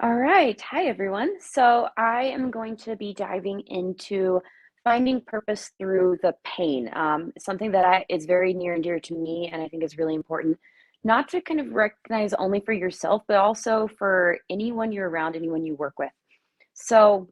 All right. Hi, everyone. So I am going to be diving into finding purpose through the pain. Something that is very near and dear to me, and I think is really important, not to kind of recognize only for yourself, but also for anyone you're around, anyone you work with. So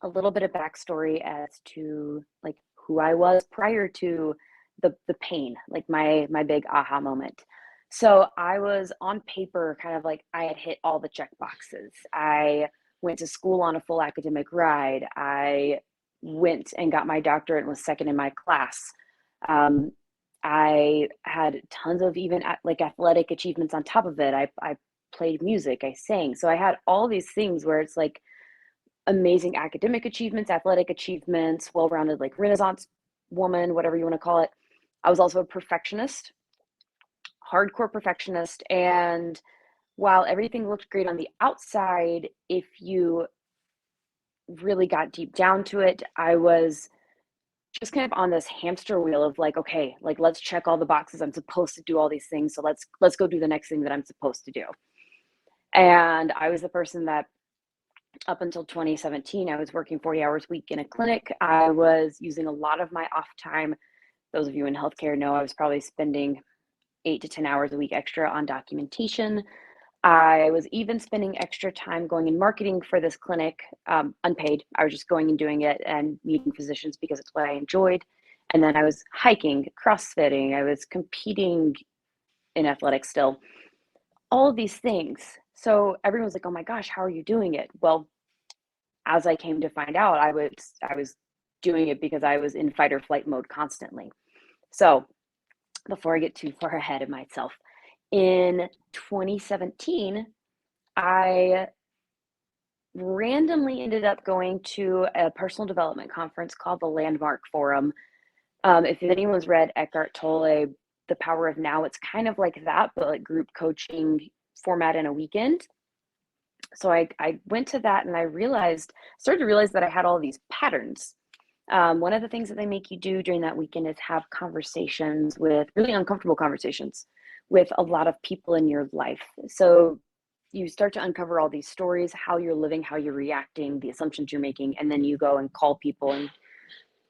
a little bit of backstory as to like who I was prior to the pain, like my big aha moment. So I was on paper kind of like I had hit all the check boxes. I went to school on a full academic ride. I went and got my doctorate and was second in my class. Um, I had tons of even like athletic achievements on top of it. I played music, I sang. So I had all these things where it's like amazing academic achievements, athletic achievements, well-rounded like Renaissance woman, whatever you want to call it. I was also a perfectionist, hardcore perfectionist. And while everything looked great on the outside, if you really got deep down to it, I was just kind of on this hamster wheel of like, okay, like let's check all the boxes. I'm supposed to do all these things. So let's go do the next thing that I'm supposed to do. And I was the person that up until 2017, I was working 40 hours a week in a clinic. I was using a lot of my off time. Those of you in healthcare know I was probably spending 8 to 10 hours a week extra on documentation. I was even spending extra time going in marketing for this clinic, unpaid. I was just going and doing it and meeting physicians because it's what I enjoyed. And then I was hiking, crossfitting, I was competing in athletics still, all of these things. So everyone was like, oh my gosh, how are you doing it? Well, as I came to find out, I was doing it because I was in fight or flight mode constantly. So before I get too far ahead of myself, in 2017, I randomly ended up going to a personal development conference called the Landmark Forum. If anyone's read Eckhart Tolle, The Power of Now, it's kind of like that, but like group coaching format in a weekend. So I went to that and started to realize that I had all these patterns. One of the things that they make you do during that weekend is have conversations with really uncomfortable conversations with a lot of people in your life. So you start to uncover all these stories, how you're living, how you're reacting, the assumptions you're making, and then you go and call people and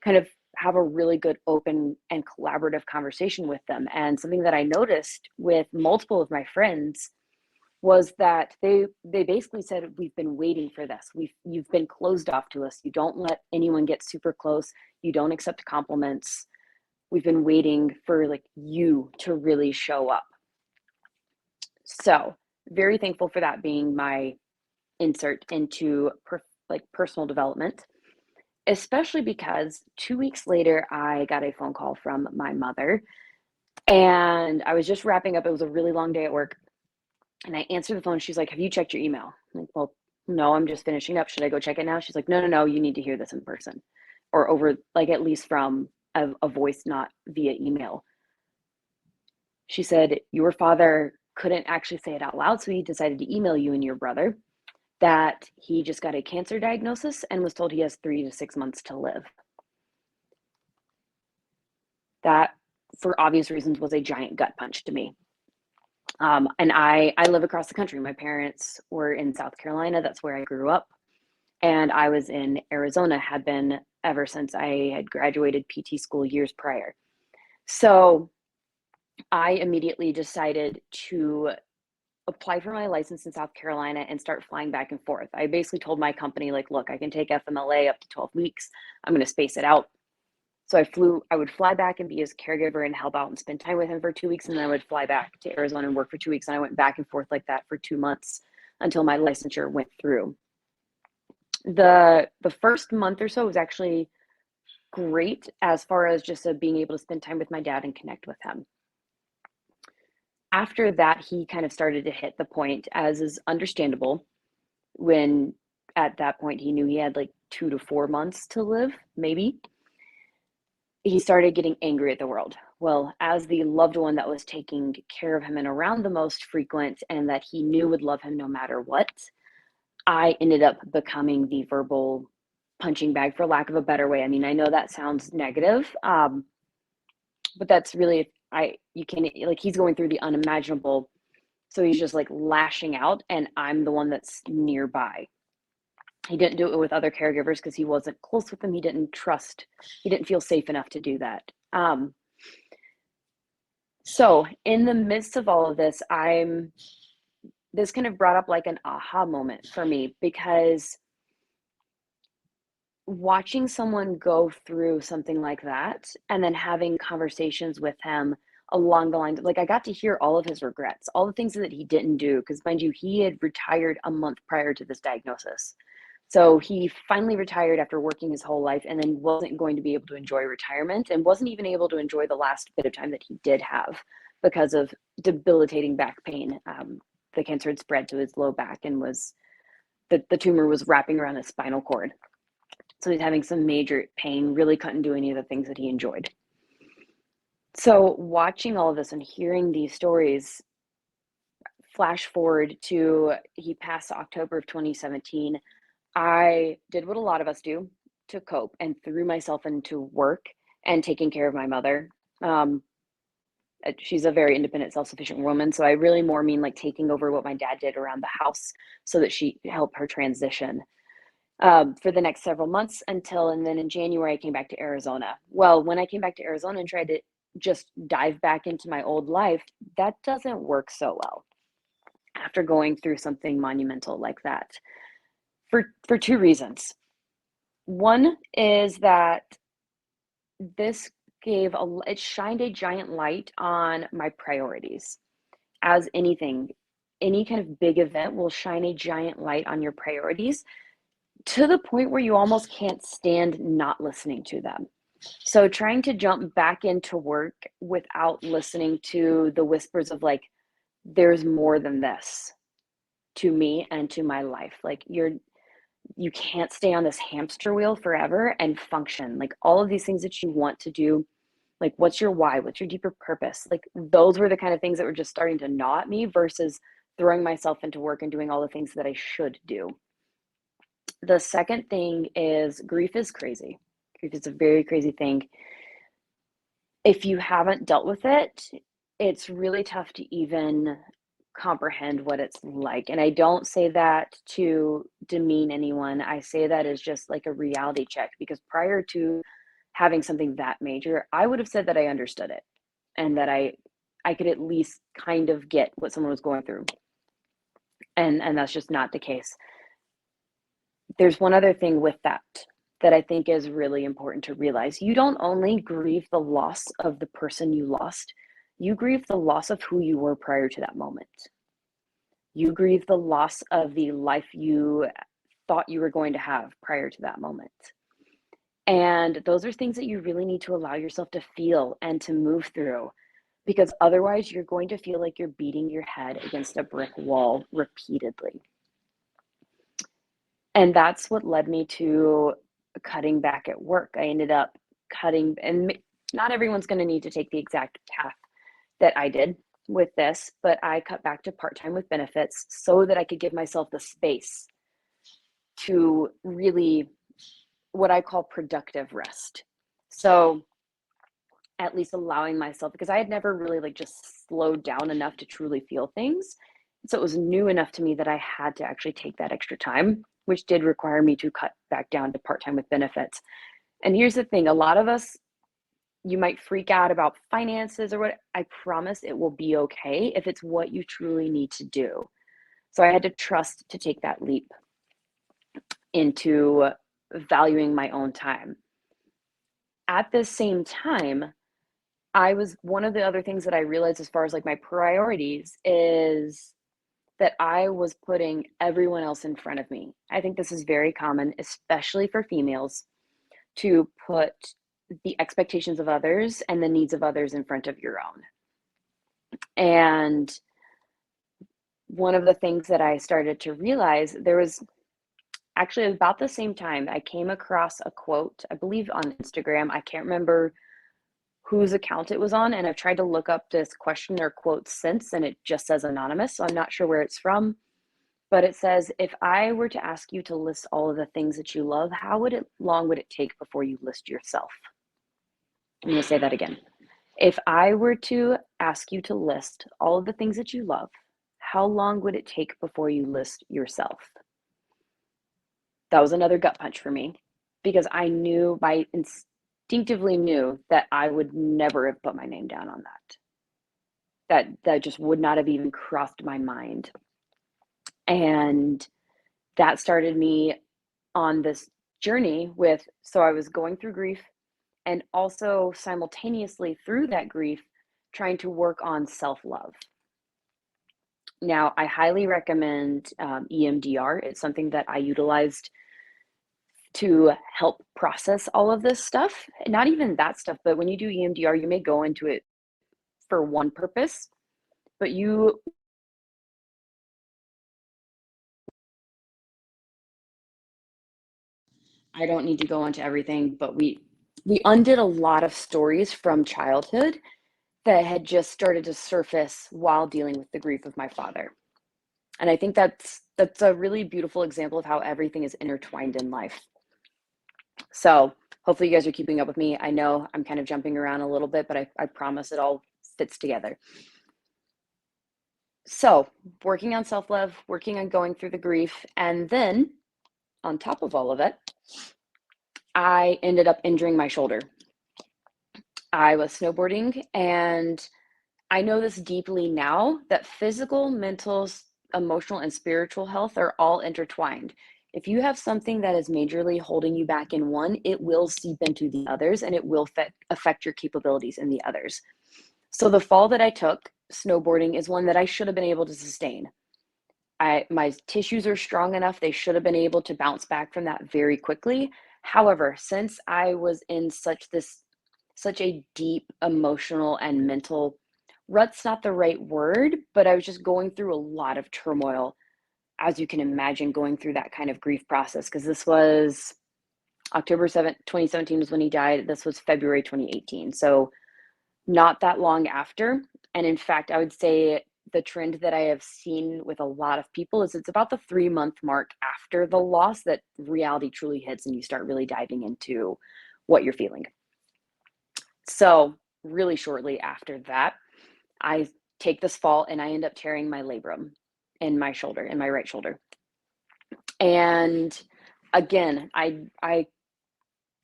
kind of have a really good open and collaborative conversation with them. And something that I noticed with multiple of my friends was that they basically said, we've been waiting for this, you've been closed off to us, you don't let anyone get super close, you don't accept compliments, we've been waiting for like you to really show up. So very thankful for that being my insert into like personal development, especially because 2 weeks later I got a phone call from my mother, and I was just wrapping up, it was a really long day at work. And I answered the phone. She's like, have you checked your email? I'm like, well, no, I'm just finishing up. Should I go check it now? She's like, no, no, no, you need to hear this in person or over, like, at least from a voice, not via email. She said, your father couldn't actually say it out loud, so he decided to email you and your brother that he just got a cancer diagnosis and was told he has 3 to 6 months to live. That, for obvious reasons, was a giant gut punch to me. And I live across the country. My parents were in South Carolina. That's where I grew up. And I was in Arizona, had been ever since I had graduated PT school years prior. So I immediately decided to apply for my license in South Carolina and start flying back and forth. I basically told my company, like, look, I can take FMLA up to 12 weeks. I'm going to space it out. So I would fly back and be his caregiver and help out and spend time with him for 2 weeks. And then I would fly back to Arizona and work for 2 weeks. And I went back and forth like that for 2 months until my licensure went through. The first month or so was actually great as far as just being able to spend time with my dad and connect with him. After that, he kind of started to hit the point, as is understandable, when at that point he knew he had like 2 to 4 months to live, maybe. He started getting angry at the world. Well, as the loved one that was taking care of him and around the most frequent and that he knew would love him no matter what, I ended up becoming the verbal punching bag, for lack of a better way. I mean, I know that sounds negative, but that's really, you can, like, he's going through the unimaginable So he's just like lashing out, and I'm the one that's nearby. He didn't do it with other caregivers because he wasn't close with them. He didn't feel safe enough to do that. So in the midst of all of this, this kind of brought up like an aha moment for me, because watching someone go through something like that and then having conversations with him along the lines of, like, I got to hear all of his regrets, all the things that he didn't do, because mind you, he had retired a month prior to this diagnosis. So he finally retired after working his whole life, and then wasn't going to be able to enjoy retirement, and wasn't even able to enjoy the last bit of time that he did have because of debilitating back pain. The cancer had spread to his low back, and the tumor was wrapping around his spinal cord. So he's having some major pain, really couldn't do any of the things that he enjoyed. So watching all of this and hearing these stories, flash forward to he passed October of 2017. I did what a lot of us do to cope, and threw myself into work and taking care of my mother. She's a very independent, self-sufficient woman. So I really more mean like taking over what my dad did around the house so that she helped her transition for the next several months and then in January, I came back to Arizona. Well, when I came back to Arizona and tried to just dive back into my old life, that doesn't work so well after going through something monumental like that, for two reasons. One is that this it shined a giant light on my priorities. As anything, any kind of big event will shine a giant light on your priorities, to the point where you almost can't stand not listening to them. So trying to jump back into work without listening to the whispers of like, there's more than this to me and to my life. Like you can't stay on this hamster wheel forever and function. Like all of these things that you want to do, like what's your why? What's your deeper purpose? Like those were the kind of things that were just starting to gnaw at me versus throwing myself into work and doing all the things that I should do. The second thing is grief is crazy. Grief is a very crazy thing. If you haven't dealt with it, it's really tough to even comprehend what it's like. And I don't say that to demean anyone. I say that as just like a reality check, because prior to having something that major, I would have said that I understood it and that I could at least kind of get what someone was going through. And that's just not the case. There's one other thing with that I think is really important to realize. You don't only grieve the loss of the person you lost, you grieve the loss of who you were prior to that moment. You grieve the loss of the life you thought you were going to have prior to that moment. And those are things that you really need to allow yourself to feel and to move through, because otherwise you're going to feel like you're beating your head against a brick wall repeatedly. And that's what led me to cutting back at work. I ended up cutting, and not everyone's going to need to take the exact path that I did with this, but I cut back to part-time with benefits so that I could give myself the space to really, what I call productive rest. So at least allowing myself, because I had never really like just slowed down enough to truly feel things. So it was new enough to me that I had to actually take that extra time, which did require me to cut back down to part-time with benefits. And here's the thing, a lot of us, you might freak out about finances or what. I promise it will be okay if it's what you truly need to do. So I had to trust to take that leap into valuing my own time. At the same time, one of the other things that I realized as far as like my priorities is that I was putting everyone else in front of me. I think this is very common, especially for females, to put the expectations of others and the needs of others in front of your own. And one of the things that I started to realize, there was actually about the same time I came across a quote, I believe on Instagram. I can't remember whose account it was on, and I've tried to look up this question or quote since, and it just says anonymous, so I'm not sure where it's from. But it says, if I were to ask you to list all of the things that you love, how long would it take before you list yourself? I'm going to say that again. If I were to ask you to list all of the things that you love, how long would it take before you list yourself? That was another gut punch for me because I instinctively knew that I would never have put my name down on that. That just would not have even crossed my mind. And that started me on this journey so I was going through grief and also simultaneously through that grief, trying to work on self-love. Now, I highly recommend EMDR. It's something that I utilized to help process all of this stuff. Not even that stuff, but when you do EMDR, you may go into it for one purpose, but I don't need to go into everything, but we undid a lot of stories from childhood that had just started to surface while dealing with the grief of my father. And I think that's a really beautiful example of how everything is intertwined in life. So hopefully you guys are keeping up with me. I know I'm kind of jumping around a little bit, but I promise it all fits together. So working on self-love, working on going through the grief, and then on top of all of it, I ended up injuring my shoulder. I was snowboarding, and I know this deeply now that physical, mental, emotional, and spiritual health are all intertwined. If you have something that is majorly holding you back in one, it will seep into the others and it will affect your capabilities in the others. So the fall that I took snowboarding is one that I should have been able to sustain. My tissues are strong enough, they should have been able to bounce back from that very quickly. However, since I was in such a deep emotional and mental rut's not the right word, but I was just going through a lot of turmoil, as you can imagine, going through that kind of grief process, because this was October 7th, 2017 was when he died. This was February 2018. So not that long after. And in fact, I would say the trend that I have seen with a lot of people is it's about the 3-month mark after the loss that reality truly hits and you start really diving into what you're feeling. So really shortly after that, I take this fall and I end up tearing my labrum in my shoulder, in my right shoulder. And again, I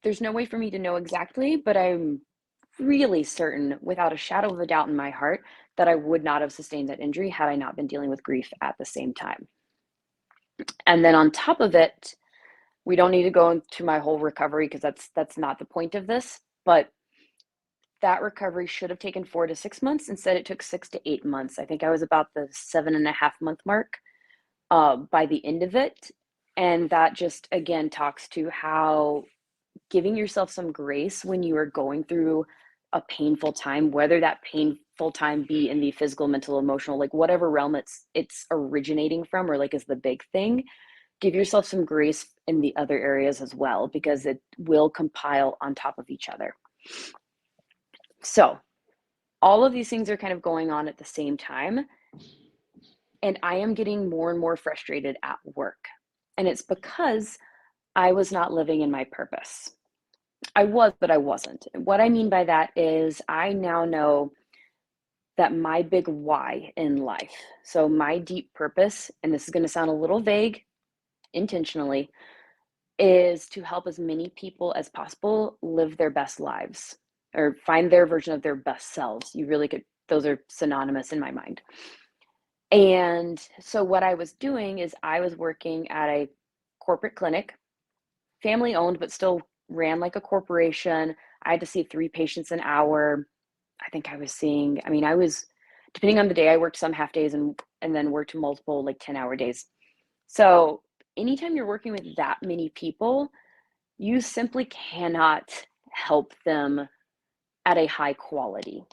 there's no way for me to know exactly, but I'm really certain without a shadow of a doubt in my heart that I would not have sustained that injury had I not been dealing with grief at the same time. And then on top of it, we don't need to go into my whole recovery because that's not the point of this, but that recovery should have taken 4 to 6 months. Instead, it took 6 to 8 months. I think I was about the 7.5-month mark by the end of it. And that just, again, talks to how giving yourself some grace when you are going through a painful time, whether that painful time be in the physical, mental, emotional, like whatever realm it's originating from or like is the big thing, give yourself some grace in the other areas as well, because it will compile on top of each other. So all of these things are kind of going on at the same time. And I am getting more and more frustrated at work. And it's because I was not living in my purpose. I was, but I wasn't. What I mean by that is I now know that my big why in life, so my deep purpose, and this is going to sound a little vague intentionally, is to help as many people as possible live their best lives or find their version of their best selves. You really could, those are synonymous in my mind. And so what I was doing is I was working at a corporate clinic, family owned, but still ran like a corporation. I had to see 3 patients an hour. I think I was seeing, I was, depending on the day, I worked some half days and then worked multiple like 10-hour days. So anytime you're working with that many people, you simply cannot help them at a high quality.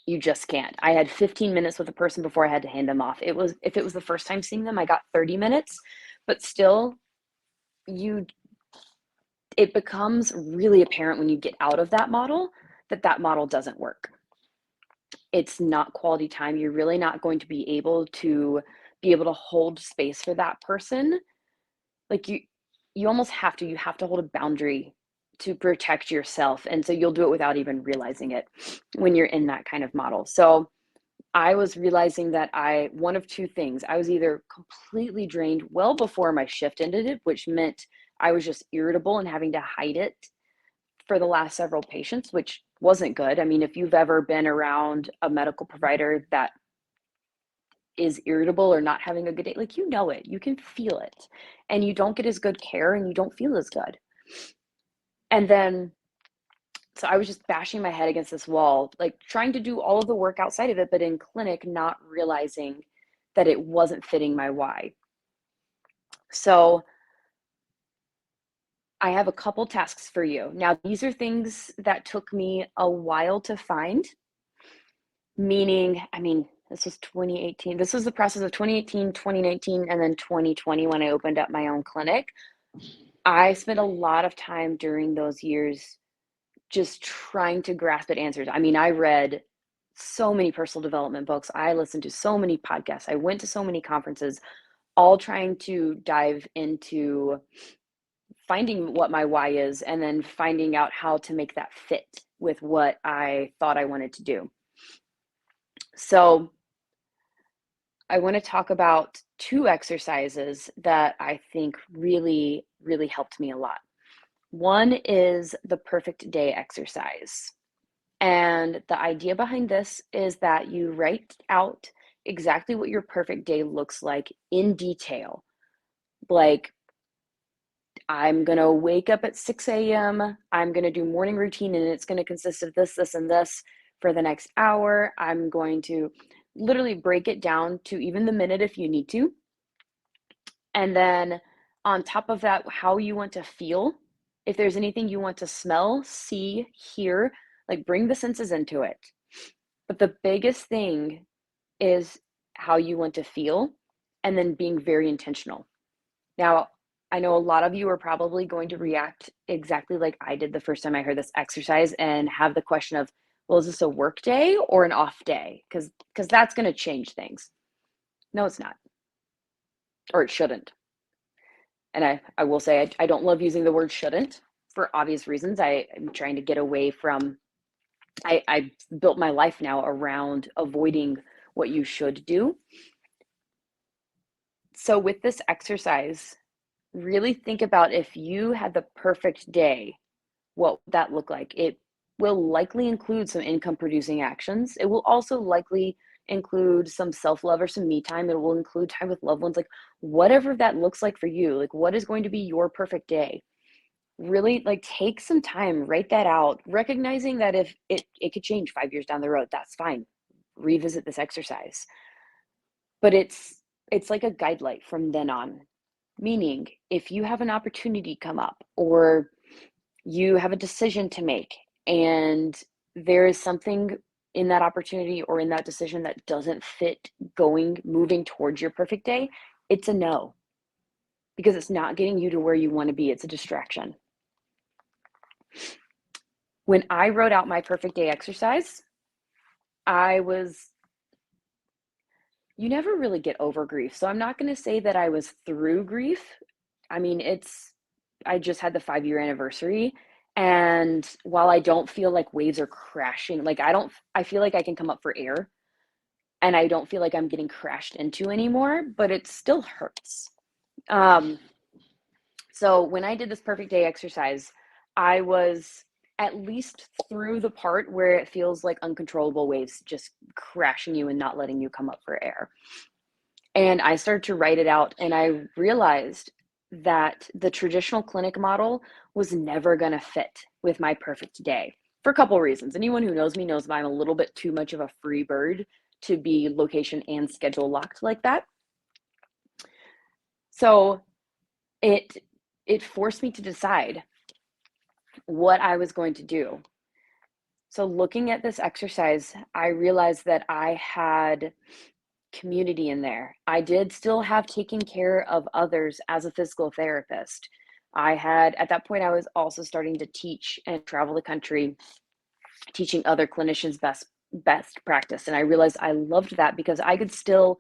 You just can't. I had 15 minutes with a person before I had to hand them off. If it was the first time seeing them, I got 30 minutes, but still it becomes really apparent when you get out of that model that model doesn't work. It's not quality time. You're really not going to be able to hold space for that person. Like you almost have to, hold a boundary to protect yourself. And so you'll do it without even realizing it when you're in that kind of model. So I was realizing that one of two things, I was either completely drained well before my shift ended, which meant I was just irritable and having to hide it for the last several patients, which wasn't good. I mean, if you've ever been around a medical provider that is irritable or not having a good day, like, you know it, you can feel it, and you don't get as good care and you don't feel as good. And then, so I was just bashing my head against this wall, like trying to do all of the work outside of it, but in clinic, not realizing that it wasn't fitting my why. So I have a couple tasks for you. Now, these are things that took me a while to find, meaning, I mean, this was 2018. This was the process of 2018, 2019, and then 2020 when I opened up my own clinic. I spent a lot of time during those years just trying to grasp at answers. I mean, I read so many personal development books. I listened to so many podcasts. I went to so many conferences, all trying to dive into finding what my why is and then finding out how to make that fit with what I thought I wanted to do. So I want to talk about two exercises that I think really, really helped me a lot. One is the perfect day exercise. And the idea behind this is that you write out exactly what your perfect day looks like in detail. Like, I'm going to wake up at 6 a.m. I'm going to do morning routine, and it's going to consist of this, this, and this for the next hour. I'm going to literally break it down to even the minute if you need to. And then on top of that, how you want to feel. If there's anything you want to smell, see, hear, like, bring the senses into it. But the biggest thing is how you want to feel, and then being very intentional. Now, I know a lot of you are probably going to react exactly like I did the first time I heard this exercise and have the question of, well, is this a work day or an off day? Because that's going to change things. No, it's not. Or it shouldn't. And I will say, I don't love using the word shouldn't for obvious reasons. I'm trying to get away from, I built my life now around avoiding what you should do. So with this exercise, really think about if you had the perfect day, what would that look like? It will likely include some income producing actions. It will also likely include some self-love or some me time. It will include time with loved ones, like whatever that looks like for you. Like, what is going to be your perfect day? Really, like, take some time, write that out, recognizing that if it could change 5 years down the road, that's fine. Revisit this exercise. But it's like a guide light from then on. Meaning, if you have an opportunity come up or you have a decision to make and there is something in that opportunity or in that decision that doesn't fit moving towards your perfect day, it's a no, because it's not getting you to where you want to be. It's a distraction. When I wrote out my perfect day exercise, you never really get over grief. So I'm not going to say that I was through grief. I mean, I just had the 5-year anniversary. And while I don't feel like waves are crashing, like, I feel like I can come up for air and I don't feel like I'm getting crashed into anymore, but it still hurts. So when I did this perfect day exercise, I was at least through the part where it feels like uncontrollable waves just crashing you and not letting you come up for air. And I started to write it out, and I realized that the traditional clinic model was never going to fit with my perfect day for a couple of reasons. Anyone who knows me knows that I'm a little bit too much of a free bird to be location and schedule locked like that. So it forced me to decide what I was going to do. So looking at this exercise, I realized that I had community in there. I did still have taking care of others as a physical therapist. At that point, I was also starting to teach and travel the country, teaching other clinicians best practice. And I realized I loved that because I could still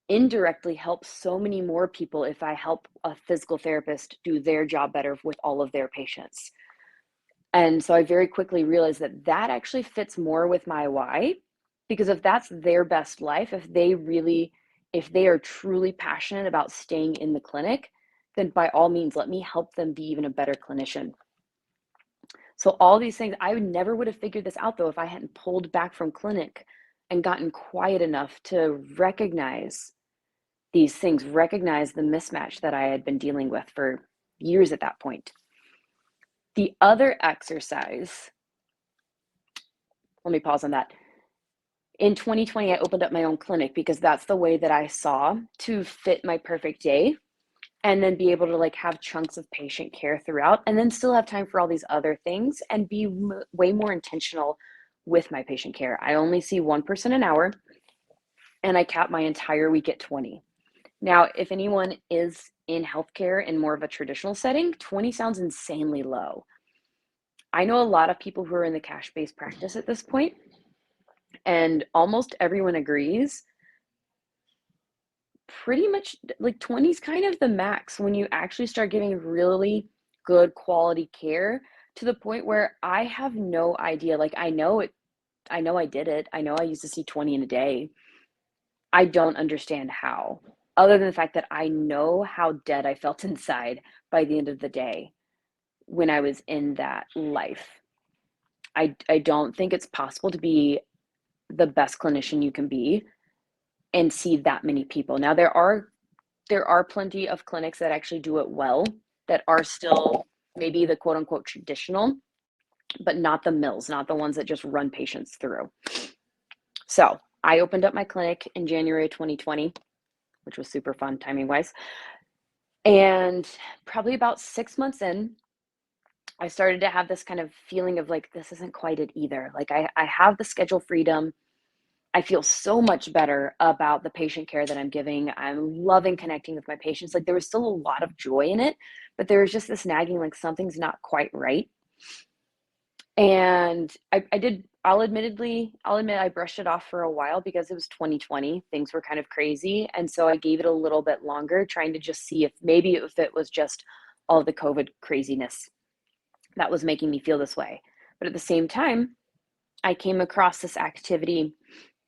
indirectly help so many more people if I help a physical therapist do their job better with all of their patients. And so I very quickly realized that actually fits more with my why. Because if that's their best life, if they are truly passionate about staying in the clinic, then by all means, let me help them be even a better clinician. So all these things, I would have figured this out though if I hadn't pulled back from clinic and gotten quiet enough to recognize these things, recognize the mismatch that I had been dealing with for years at that point. The other exercise, let me pause on that. In 2020, I opened up my own clinic because that's the way that I saw to fit my perfect day and then be able to like have chunks of patient care throughout and then still have time for all these other things and be way more intentional with my patient care. I only see one person an hour and I cap my entire week at 20. Now, if anyone is in healthcare in more of a traditional setting, 20 sounds insanely low. I know a lot of people who are in the cash-based practice at this point, and almost everyone agrees pretty much like 20 is kind of the max when you actually start giving really good quality care to the point where I have no idea. Like I know I did it. I know I used to see 20 in a day. I don't understand how, other than the fact that I know how dead I felt inside by the end of the day when I was in that life. I don't think it's possible to be the best clinician you can be and see that many people. Now there are plenty of clinics that actually do it well, that are still maybe the quote unquote traditional, but not the mills, not the ones that just run patients through. So I opened up my clinic in January of 2020, which was super fun timing wise. And probably about 6 months in, I started to have this kind of feeling of like, this isn't quite it either. Like I have the schedule freedom. I feel so much better about the patient care that I'm giving. I'm loving connecting with my patients. Like there was still a lot of joy in it, but there was just this nagging, like something's not quite right. And I'll admit I brushed it off for a while because it was 2020. Things were kind of crazy. And so I gave it a little bit longer, trying to just see if it was just all the COVID craziness that was making me feel this way. But at the same time, I came across this activity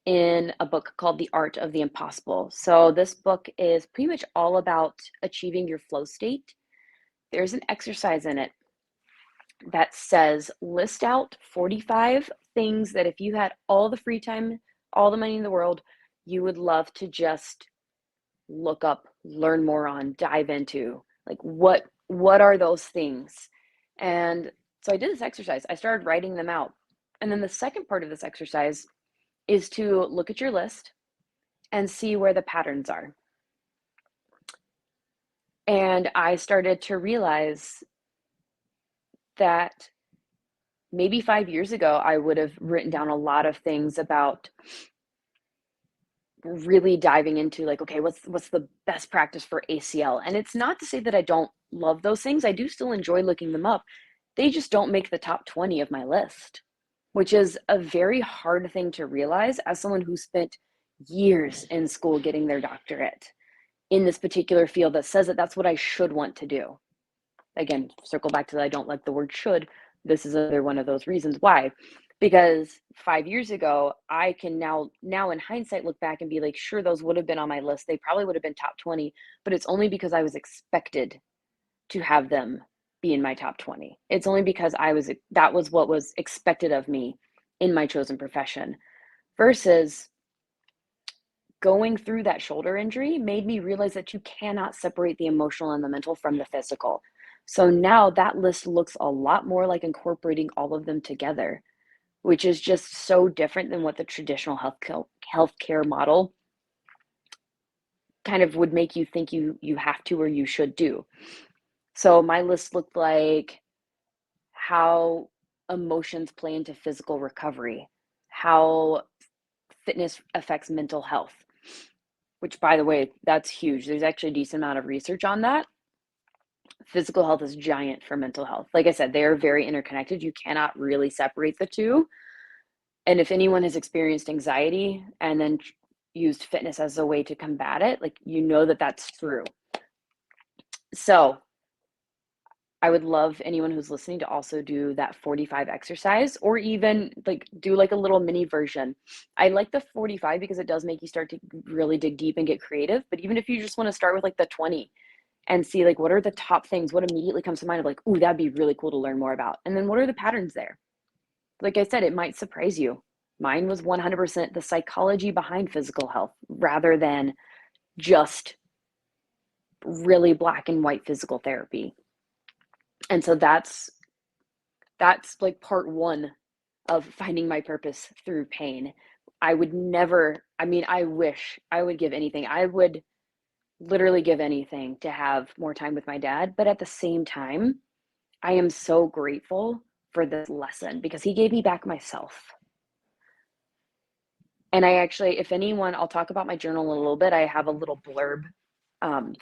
in a book called The Art of the Impossible. So this book is pretty much all about achieving your flow state. There's an exercise in it that says list out 45 things that if you had all the free time, all the money in the world, you would love to just look up, learn more on, dive into. Like what are those things? And so I did this exercise. I started writing them out. And then the second part of this exercise is to look at your list and see where the patterns are. And I started to realize that maybe 5 years ago, I would have written down a lot of things about really diving into like, okay, what's the best practice for ACL? And it's not to say that I don't love those things. I do still enjoy looking them up. They just don't make the top 20 of my list, which is a very hard thing to realize as someone who spent years in school getting their doctorate in this particular field that says that that's what I should want to do. Again, circle back to that I don't like the word should. This is another one of those reasons why. Because 5 years ago, I can now in hindsight look back and be like, sure, those would have been on my list. They probably would have been top 20, but it's only because I was expected to have them be in my top 20. It's only because that was what was expected of me in my chosen profession, versus going through that shoulder injury made me realize that you cannot separate the emotional and the mental from the physical. So now that list looks a lot more like incorporating all of them together, which is just so different than what the traditional healthcare model kind of would make you think you have to or you should do. So my list looked like how emotions play into physical recovery, how fitness affects mental health, which by the way, that's huge. There's actually a decent amount of research on that. Physical health is giant for mental health. Like I said, they are very interconnected. You cannot really separate the two. And if anyone has experienced anxiety and then used fitness as a way to combat it, like you know that that's true. So I would love anyone who's listening to also do that 45 exercise, or even like do like a little mini version. I like the 45 because it does make you start to really dig deep and get creative. But even if you just want to start with like the 20 and see like what are the top things, what immediately comes to mind of like, ooh, that'd be really cool to learn more about. And then what are the patterns there? Like I said, it might surprise you. Mine was 100% the psychology behind physical health rather than just really black and white physical therapy. And so that's like part one of finding my purpose through pain. I would never, I mean, I wish I would give anything. I would literally give anything to have more time with my dad. But at the same time, I am so grateful for this lesson because he gave me back myself. And I actually, if anyone, I'll talk about my journal in a little bit. I have a little blurb um,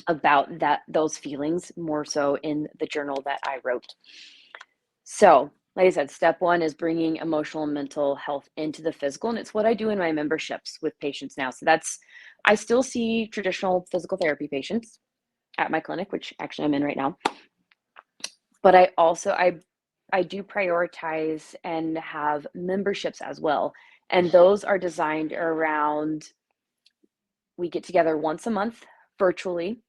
about those feelings more so in the journal that I wrote. So, like I said, step one is bringing emotional and mental health into the physical. And it's what I do in my memberships with patients now. So I still see traditional physical therapy patients at my clinic, which actually I'm in right now. But I do prioritize and have memberships as well. And those are designed around, we get together once a month virtually.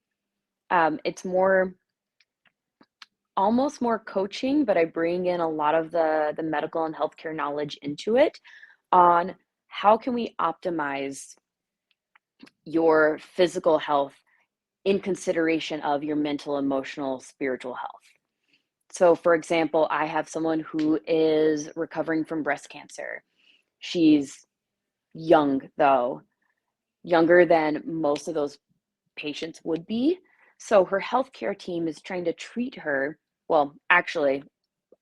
It's almost more coaching, but I bring in a lot of the medical and healthcare knowledge into it on how can we optimize your physical health in consideration of your mental, emotional, spiritual health. So, for example, I have someone who is recovering from breast cancer. She's young, though, younger than most of those patients would be. So, her healthcare team is trying to treat her. Well, actually,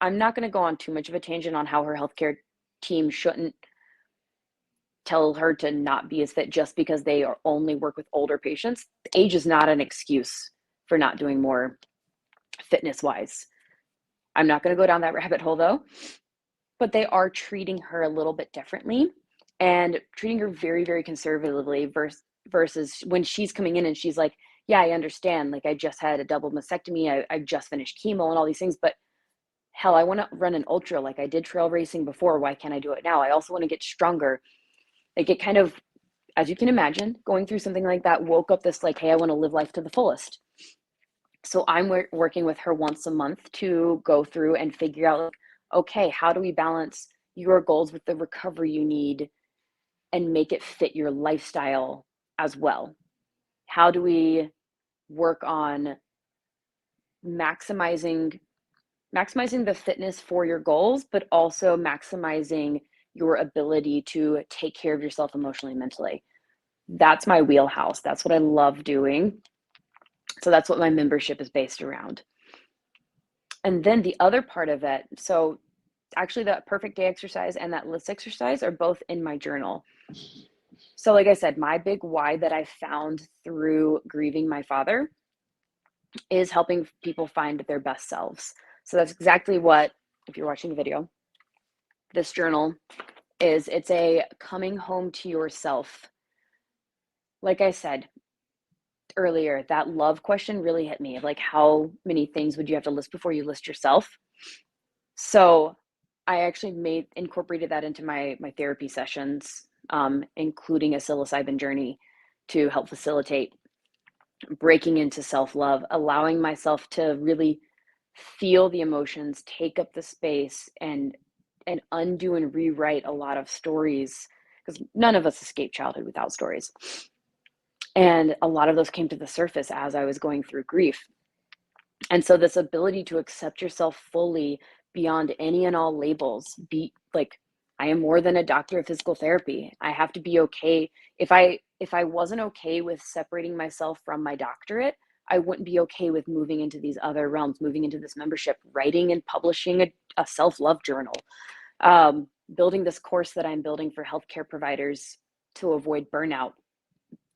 I'm not going to go on too much of a tangent on how her healthcare team shouldn't tell her to not be as fit just because they only work with older patients. Age is not an excuse for not doing more fitness wise. I'm not going to go down that rabbit hole though, but they are treating her a little bit differently and treating her very, very conservatively versus when she's coming in and she's like, yeah, I understand. Like I just had a double mastectomy. I just finished chemo and all these things, but hell, I want to run an ultra. Like I did trail racing before. Why can't I do it now? I also want to get stronger. Like it kind of, as you can imagine, going through something like that woke up this like, hey, I want to live life to the fullest. So I'm working with her once a month to go through and figure out, like, okay, how do we balance your goals with the recovery you need and make it fit your lifestyle as well? How do we work on maximizing the fitness for your goals, but also maximizing your ability to take care of yourself emotionally and mentally? That's my wheelhouse. That's what I love doing. So that's what my membership is based around. And then the other part of it, so actually that perfect day exercise and that list exercise are both in my journal. So like I said, my big why that I found through grieving my father is helping people find their best selves. So that's exactly what, if you're watching the video, this journal is. It's a coming home to yourself. Like I said earlier, that love question really hit me of like, how many things would you have to list before you list yourself? So I actually incorporated that into my therapy sessions, including a psilocybin journey to help facilitate breaking into self-love, allowing myself to really feel the emotions, take up the space, and undo and rewrite a lot of stories, because none of us escape childhood without stories. And a lot of those came to the surface as I was going through grief. And so this ability to accept yourself fully beyond any and all labels, be like, I am more than a doctor of physical therapy. I have to be okay. If I wasn't okay with separating myself from my doctorate, I wouldn't be okay with moving into these other realms, moving into this membership, writing and publishing a self-love journal, building this course that I'm building for healthcare providers to avoid burnout,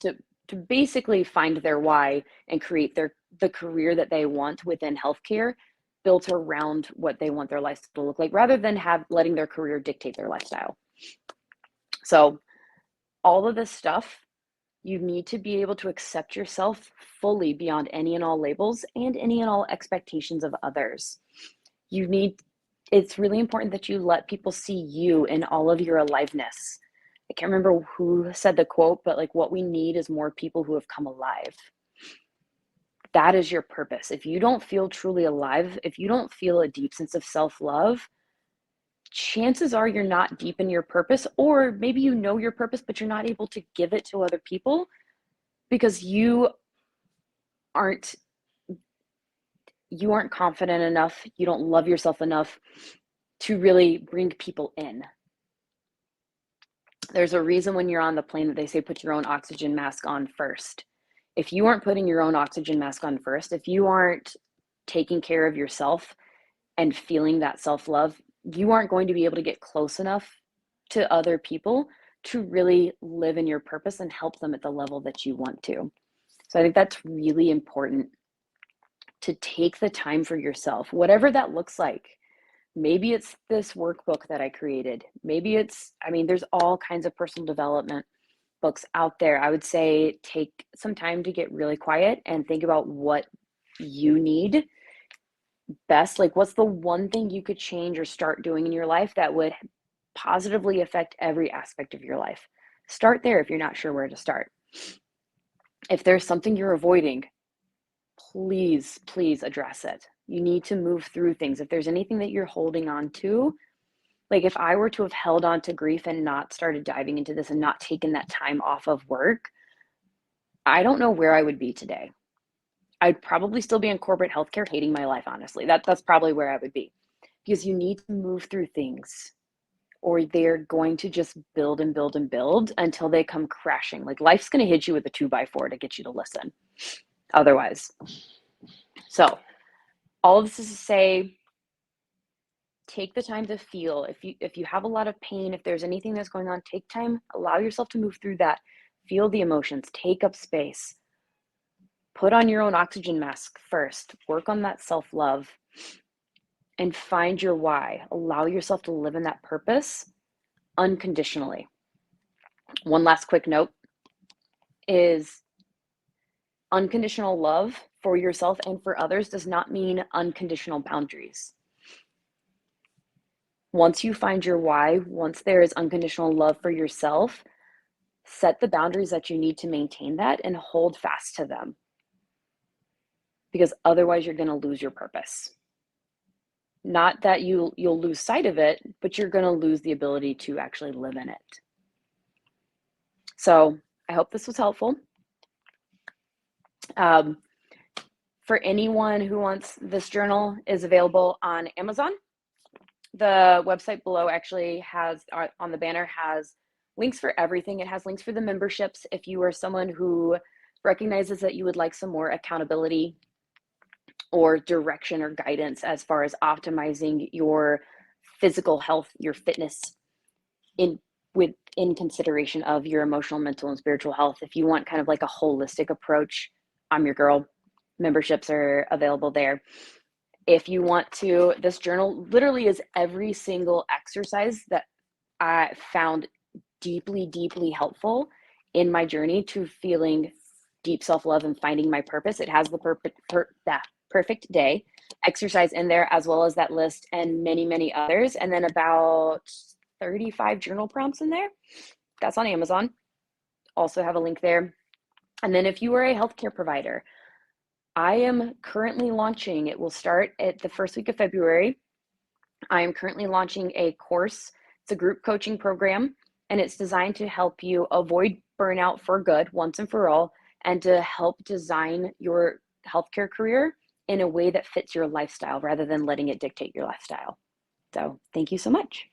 to basically find their why and create the career that they want within healthcare, built around what they want their lifestyle to look like, rather than letting their career dictate their lifestyle. So all of this stuff You need to be able to accept yourself fully beyond any and all labels and any and all expectations of others. It's really important that you let people see you in all of your aliveness. I can't remember who said the quote, but like, what we need is more people who have come alive. That is your purpose. If you don't feel truly alive, if you don't feel a deep sense of self-love, chances are you're not deep in your purpose, or maybe you know your purpose, but you're not able to give it to other people because you aren't confident enough, you don't love yourself enough to really bring people in. There's a reason when you're on the plane that they say put your own oxygen mask on first. If you aren't putting your own oxygen mask on first, if you aren't taking care of yourself and feeling that self-love, you aren't going to be able to get close enough to other people to really live in your purpose and help them at the level that you want to. So I think that's really important, to take the time for yourself, whatever that looks like. Maybe it's this workbook that I created. Maybe it's, there's all kinds of personal development books out there. I would say take some time to get really quiet and think about what you need best. Like, what's the one thing you could change or start doing in your life that would positively affect every aspect of your life? Start there if you're not sure where to start. If there's something you're avoiding, please address it. You need to move through things. If there's anything that you're holding on to, like if I were to have held on to grief and not started diving into this and not taken that time off of work, I don't know where I would be today. I'd probably still be in corporate healthcare hating my life, honestly. That's probably where I would be, because you need to move through things or they're going to just build and build and build until they come crashing. Like, life's going to hit you with a 2x4 to get you to listen otherwise. So all of this is to say, take the time to feel. If you have a lot of pain, if there's anything that's going on, take time, allow yourself to move through that. Feel the emotions, take up space. Put on your own oxygen mask first. Work on that self-love and find your why. Allow yourself to live in that purpose unconditionally. One last quick note is unconditional love for yourself and for others does not mean unconditional boundaries. Once you find your why, once there is unconditional love for yourself, set the boundaries that you need to maintain that and hold fast to them. Because otherwise you're going to lose your purpose. Not that you'll lose sight of it, but you're going to lose the ability to actually live in it. So I hope this was helpful. For anyone who wants, this journal is available on Amazon. The website below actually has, on the banner, has links for everything. It has links for the memberships. If you are someone who recognizes that you would like some more accountability or direction or guidance as far as optimizing your physical health, your fitness in consideration of your emotional, mental, and spiritual health. If you want kind of like a holistic approach, I'm your girl. Memberships are available there. If you want to, this journal literally is every single exercise that I found deeply helpful in my journey to feeling deep self-love and finding my purpose. It has the perfect day exercise in there, as well as that list and many others, and then about 35 journal prompts in there. That's on Amazon. Also have a link there. And then if you are a healthcare provider, I am currently launching, it will start at the first week of February. I am currently launching a course. It's a group coaching program, and it's designed to help you avoid burnout for good once and for all, and to help design your healthcare career in a way that fits your lifestyle rather than letting it dictate your lifestyle. So thank you so much.